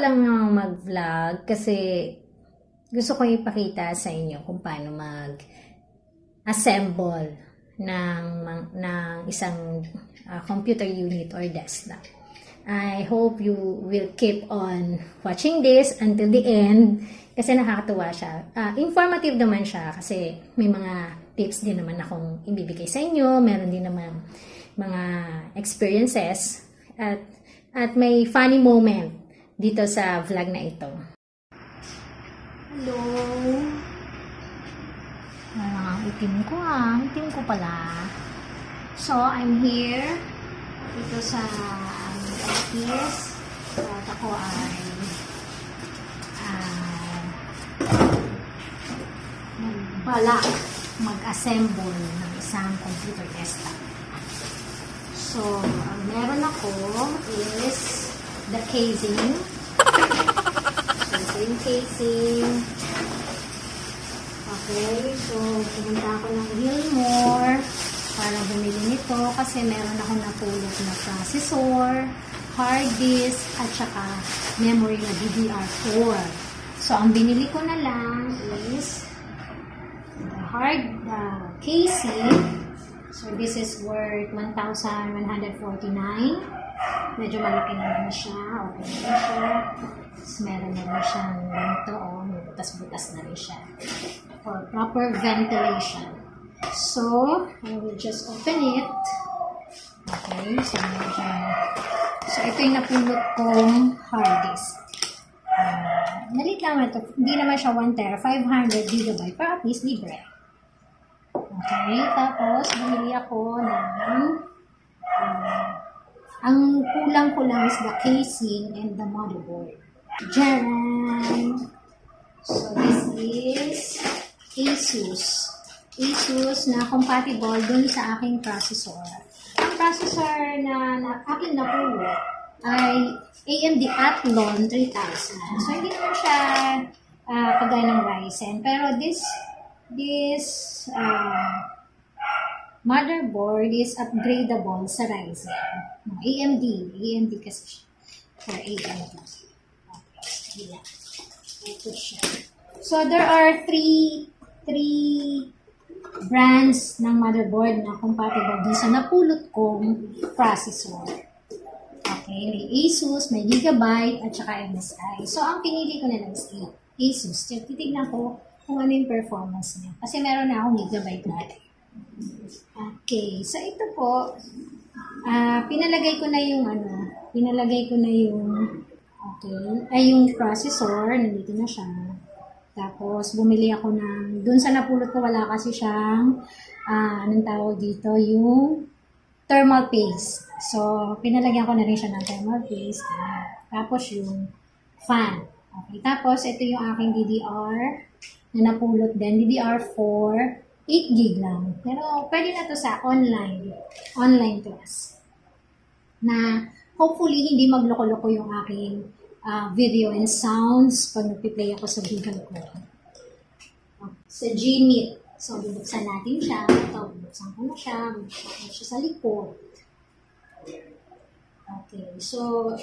lang mag-vlog kasi gusto ko ipakita sa inyo kung paano mag-assemble ng isang computer unit or desktop. I hope you will keep on watching this until the end kasi nakakatuwa siya. Informative naman siya kasi may mga tips din naman akong ibibigay sa inyo. Meron din naman mga experiences at may funny moment dito sa vlog na ito. Hello! Ang itim ko itim ko pala. So, I'm here dito sa office. At ako ay mag-assemble ng isang computer desktop. So, ang meron ako is the casing. So, ito yung casing. Okay, so pumunta ako ng Gilmore para bumili nito kasi meron ako napulot na processor, hard disk, at saka memory na DDR4. So, ang binili ko na lang is the casing. So, this is worth 1,149. Medyo malaki naman siya. Okay na siya. Tapos, meron naman siyang ganito. May butas-butas na rin siya. For proper ventilation. So, I will just open it. Okay. So, ito yung napulot kong hard disk. Nalit lang ito. Hindi naman siya 1 tera. 500 GB. Pero at least libre. Okay, tapos bumili ako ng ang kulang ko lang is the casing and the motherboard. Jaran! So, this is Asus na compatible dun sa aking processor. Ang processor na aking napulot ay AMD Athlon 3000. So, hindi naman siya kagaya ng Ryzen. Pero this motherboard is upgradable sa Ryzen. AMD kasi siya. For AMD. Okay. Yeah. Ito siya. So, there are three brands ng motherboard na compatible dun sa napulot kong processor. Okay. May Asus, may Gigabyte, at saka MSI. So, ang pinili ko na lang is Asus. Titignan ko kung ano yung performance niya. Kasi meron na akong Gigabyte natin. Okay. So, ito po, pinalagay ko na yung yung processor. Nandito na siya. Tapos, bumili ako dun sa napulot ko, wala kasi siyang, anong tawag dito, yung thermal paste. So, pinalagyan ko na rin siya ng thermal paste. Tapos, yung fan. Okay. Tapos, ito yung aking DDR na napulot din. DDR4, 8 gig lang. Pero, pwede na to sa online class. Na, hopefully, hindi magloko-loko yung aking video and sounds pag nagpi-play ako sa Google ko. Sa Gmeet. So, bubuksan natin siya. Ito, bubuksan ko na siya. Bubuksan ko siya sa likod. Okay. So,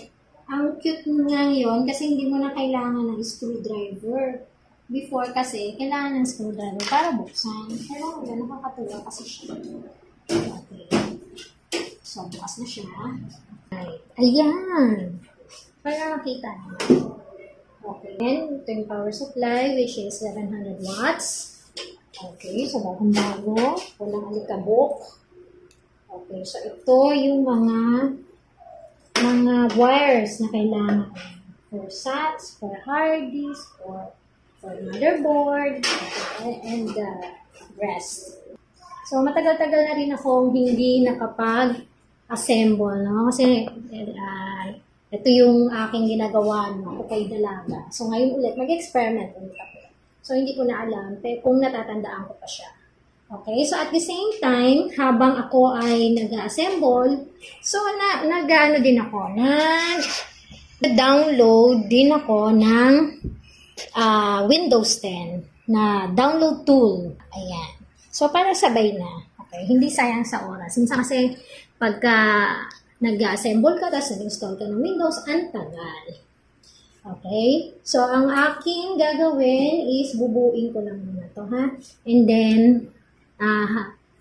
ang cute ngayon kasi hindi mo na kailangan ng screwdriver. Before kasi, kailangan ng screwdriver para buksan. Pero, nakakatuwa kasi siya. Okay. So, bukas na siya. Ayan! Para makita naman. Okay. Then, ito yung power supply, which is 700 watts. Okay. So, bagong-bago. Walang alikabok. Okay. So, ito yung mga wires na kailangan. For SATs, for hard disk, for motherboard, and the rest. So, matagal-tagal na rin akong hindi nakapag-assemble, no? Kasi, ito yung aking ginagawa, no? Ako kay dalaga. So, ngayon ulit, mag-experiment ulit ako. So, hindi ko na alam, pero kung natatandaan ko pa siya. Okay? So, at the same time, habang ako ay nag-assemble, so, nag-ano din ako, nag-download din ako ng Windows 10 na download tool. Ayan. So, para sabay na. Okay? Hindi sayang sa oras. Minsan kasi, pagka nag-assemble ka, tapos nag-install ka ng Windows, ang tagal. Okay? So, ang aking gagawin is bubuin ko lang muna to, ha? And then,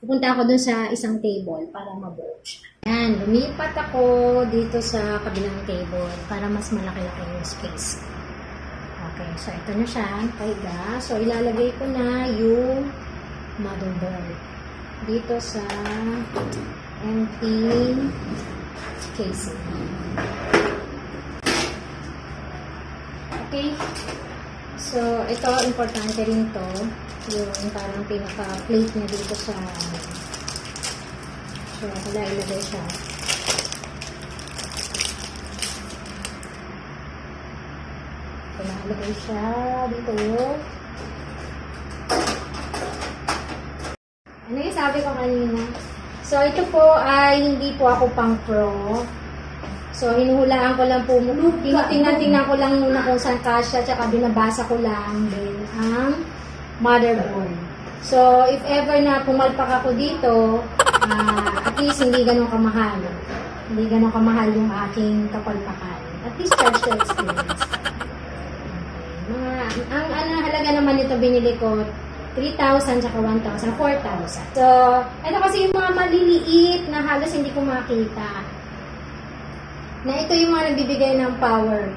pupunta ako dun sa isang table para mabuo siya. Yan, lumipat ako dito sa kabilang table para mas malaki-laki yung space. Okay, so ito na siya, pahiga. So, ilalagay ko na yung motherboard dito sa empty casing. Okay? So, ito, importante rin to. Yung parang pinaka-plate niya dito sa so, wala ilagay siya. Ilagay siya dito. Ano yung sabi ko kanina? So, ito po ay hindi po ako pang pro. So, hinuhulaan ko lang po. Tingnan ko lang muna kung saan kasya, tsaka binabasa ko lang din ang motherboard. So, if ever na pumalpak ako dito, at least hindi ganun kamahal. Hindi ganun kamahal yung aking kapalpakan. At least charge to experience. Okay. Ang halaga naman ito binili ko, 3,000 tsaka 1,000, 4,000. So, ito kasi yung mga maliliit na halos hindi ko makita. Na ito yung mga nagbibigay ng power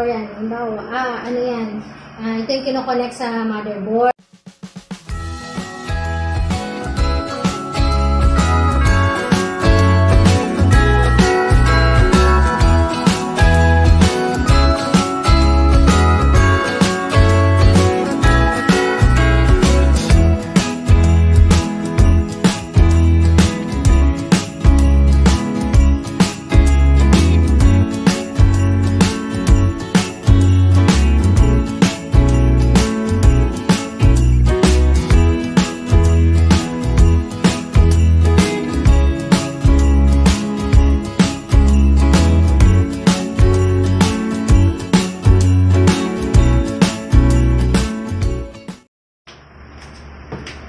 yan. Halimbawa, ano yan? Ito yung kinoconnect sa motherboard.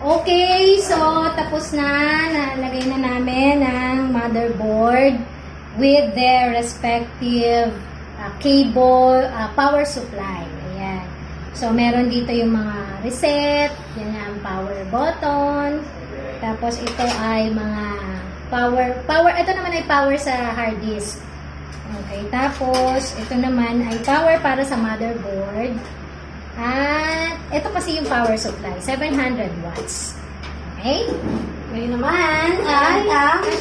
Okay, so tapos na. Nalagay na namin ang motherboard with their respective cable, power supply. Ayan. So, meron dito yung mga reset. Yan ang power button. Tapos, ito ay mga power. Ito naman ay power sa hard disk. Okay. Tapos, ito naman ay power para sa motherboard. At ito kasi yung power supply, 700 watts. Okay? Ngayon naman ay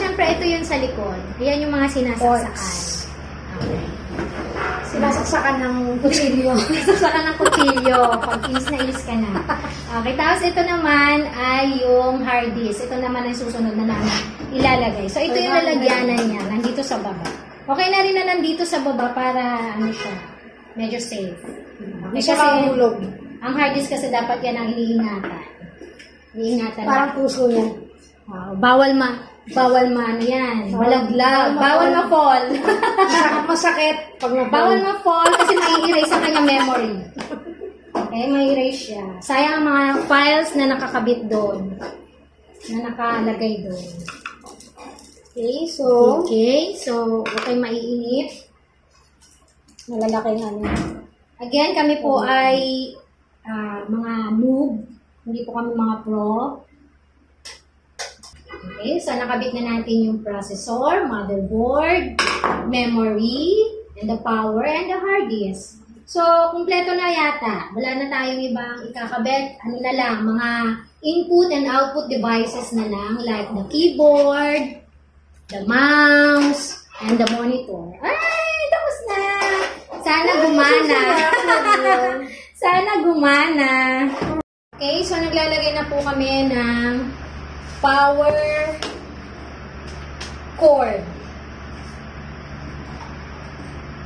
syempre ito yung sa likod. Ayan yung mga sinasaksakan. Okay. Sinasaksakan ng kutsilyo. Sinasaksakan ng kutsilyo. Pag ilis na ilis ka na. Okay. Tapos ito naman ay yung hard disk. Ito naman ang susunod na namin ilalagay. So ito yung lalagyanan niya. Nandito sa baba. Okay na rin na nandito sa baba para ano siya. Medyo safe. Okay, kasi ang hard disk kasi dapat yan ang iniingatan. Iniingatan. Parang puso yan. Bawal ano yan. Malaglag. Bawal ma-fall. Masakit. Bawal ma-fall kasi mai-erase ang kanyang memory. Okay, mai-erase siya. Sayang ang mga files na nakakabit doon. Na nakalagay doon. Okay, so okay, maiinit. Malalaki nga ano. Again, kami po ay mga noob. Hindi po kami mga pro. Okay, so nakabit na natin yung processor, motherboard, memory, and the power, and the hard disk. So, kumpleto na yata. Wala na tayong ibang ikakabit. Ano na lang, mga input and output devices na lang, like the keyboard, the mouse, and the monitor. Ay, tapos na! Sana gumana. Sana gumana. Okay, so naglalagay na po kami ng power cord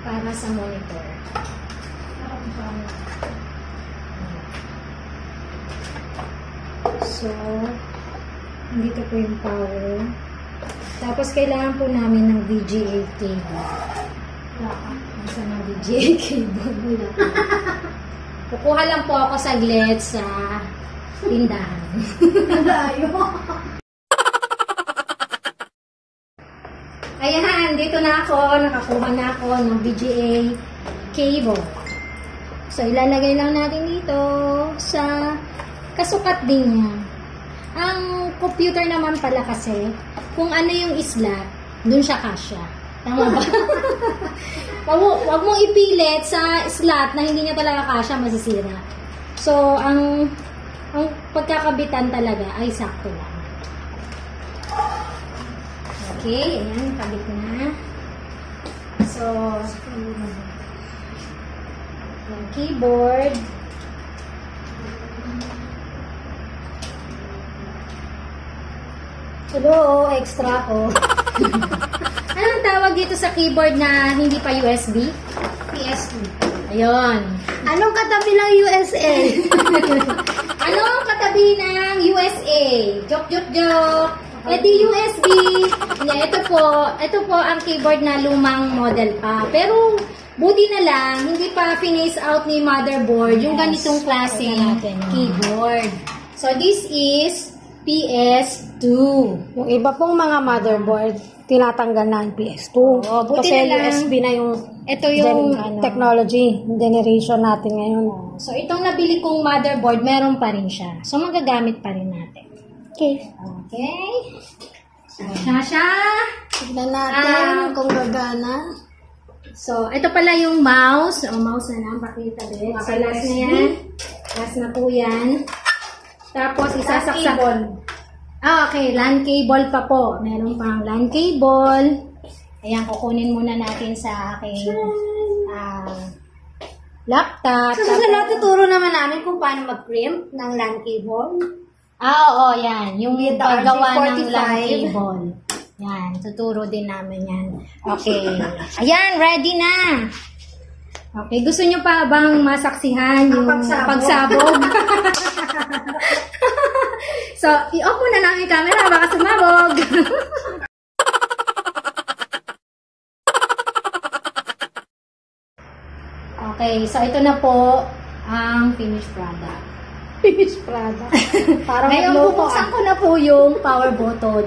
para sa monitor. So, dito po yung power. Tapos, kailangan po namin ng VGA cable. Nasa ng VGA cable? Kukuha lang po ako saglit sa tindahan. Ayan, dito na ako. Nakakuha na ako ng VGA cable. So, ilalagay lang natin dito sa kasukat din niya. Ang computer naman pala kasi, kung ano yung slot, dun siya kasya. Tama ba? Wag mong ipilit sa slot na hindi niya talaga kasya, masisira. So, ang pagkakabitan talaga ay sakto lang. Okay, ayan, kabit na. So, yung keyboard. Hello, extra ko. Anong tawag dito sa keyboard na hindi pa USB? PS2. Ayun. Anong katabi ng USA? Anong katabi ng USA? Joke. Di USB. Yeah, ito po ang keyboard na lumang model pa. Pero buti na lang, hindi pa finish out ni motherboard yung ganitong klaseng keyboard. So this is PS2. Yung iba pong mga motherboard, tinatanggal na ang PS2. Oh, buti kasi na lang. USB na yung Ito yung technology, generation natin ngayon. So itong nabili kong motherboard, meron pa rin siya. So magagamit pa rin natin. Okay. Okay. Siya. Tignan natin kung gagana. So, ito pala yung mouse. O, mouse na lang. Pakita din. So, last na yan. Last na po yan. Tapos, isasaksak. Okay. LAN cable pa po. Meron pang LAN cable. Ayan, kukunin muna natin sa aking laptop. So, natuturo naman namin kung paano mag-crimp ng LAN cable. Oo, yan. Yung With the paggawa ng RJ45. LAN cable. Yan, tuturo din namin yan. Okay. Ayan, ready na. Okay, gusto nyo pa bang masaksihan yung pagsabog? So, i-off muna namin yung camera, baka sumabog. Okay, so ito na po ang finished product. Finished product. Parang Ngayon, bubuksan ko na po yung power button.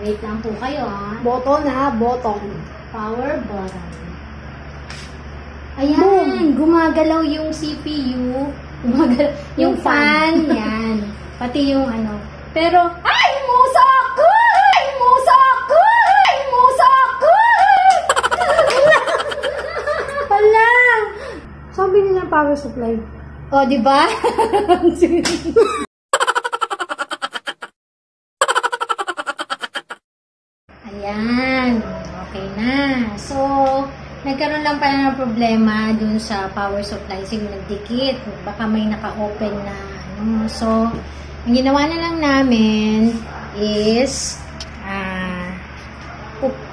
Wait lang po kayo, Button ha, button. Power button. Ayan, gumagalaw yung CPU. Gumagalaw yung fan. Yan. Pati yung ano. Pero, ay, musa ko! Ay, musa ko! Ay, musa ko! Pala! Sabi nila power supply. O, di ba? Ayan. Okay na. So, nagkaroon lang pala ng problema dun sa power supply. Siguro nagdikit. Baka may naka-open na ano. So, ang ginawa na lang namin is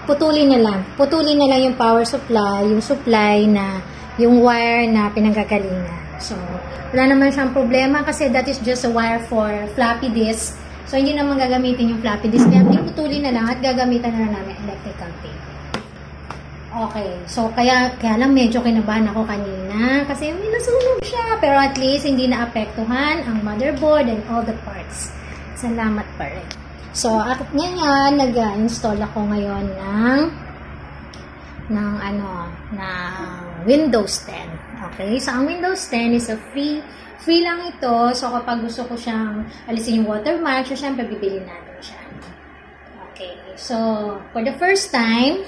putulin na lang. Putulin na lang yung power supply, yung supply na yung wire na pinanggagalingan. So, wala naman siyang problema kasi that is just a wire for floppy disk. So, hindi naman gagamitin yung floppy disk. Kaya putulin na lang at gagamitan na lang namin electrical tape. Okay. So, kaya lang medyo kinabahan ako kanina kasi may nasunog siya. Pero at least hindi naapektuhan ang motherboard and all the parts. Salamat pa rin. So, at ngayon, nag-install ako ngayon ng Windows 10. Okay? So, ang Windows 10 is a free lang ito. So, kapag gusto ko siyang alisin yung watermark, so, syempre, bibili natin siya. Okay. So, for the first time,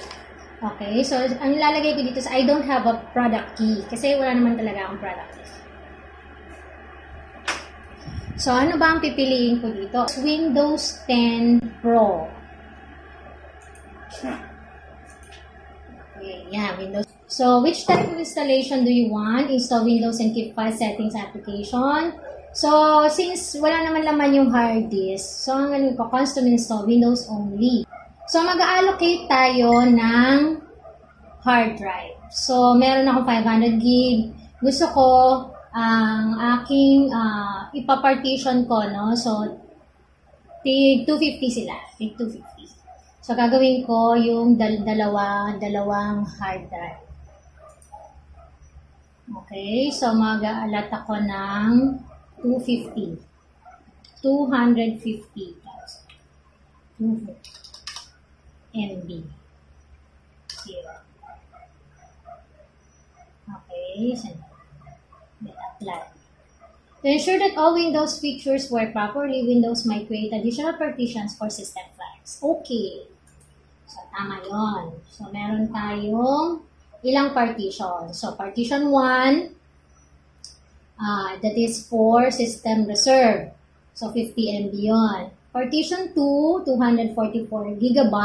okay, so, ang ilalagay ko dito is I don't have a product key. Kasi wala naman talaga akong product key. So, ano ba ang pipiliin ko dito? Windows 10 Pro. Okay, yeah, Windows. So, which type of installation do you want? Install Windows and keep file settings application. So, since wala naman laman yung hard disk, so ang gano'n ko, custom install Windows only. So, mag-allocate tayo ng hard drive. So, meron akong 500 gig. Gusto ko ang aking ipapartition ko, no? So, 250 sila. 250. So, gagawin ko yung dalawang hard drive. Okay. So, mag-aalat ako ng 250. 250 MB. 0. Okay. Okay, so let apply. To ensure that all Windows features work properly, Windows might create additional partitions for system files. Okay. So, tama yun. So, meron tayong ilang partition. So, partition 1, that is for system reserve. So, 50 MB yun. Partition 2, 244 GB.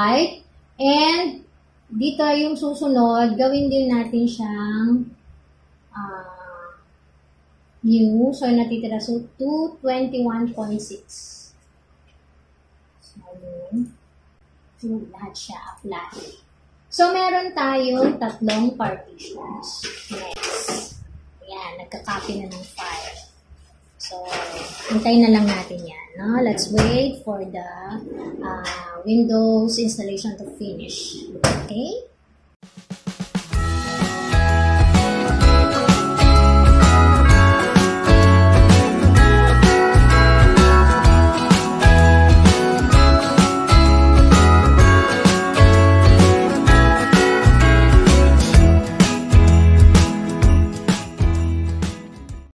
And, dito yung susunod, gawin din natin siyang new. So, natitira so 221.6. So, yun. So, lahat siya apply. So, meron tayong tatlong partitions. Next. Ayan, nagka-copy na ng file. So, hintayin na lang natin yan. No? Let's wait for the Windows installation to finish. Okay?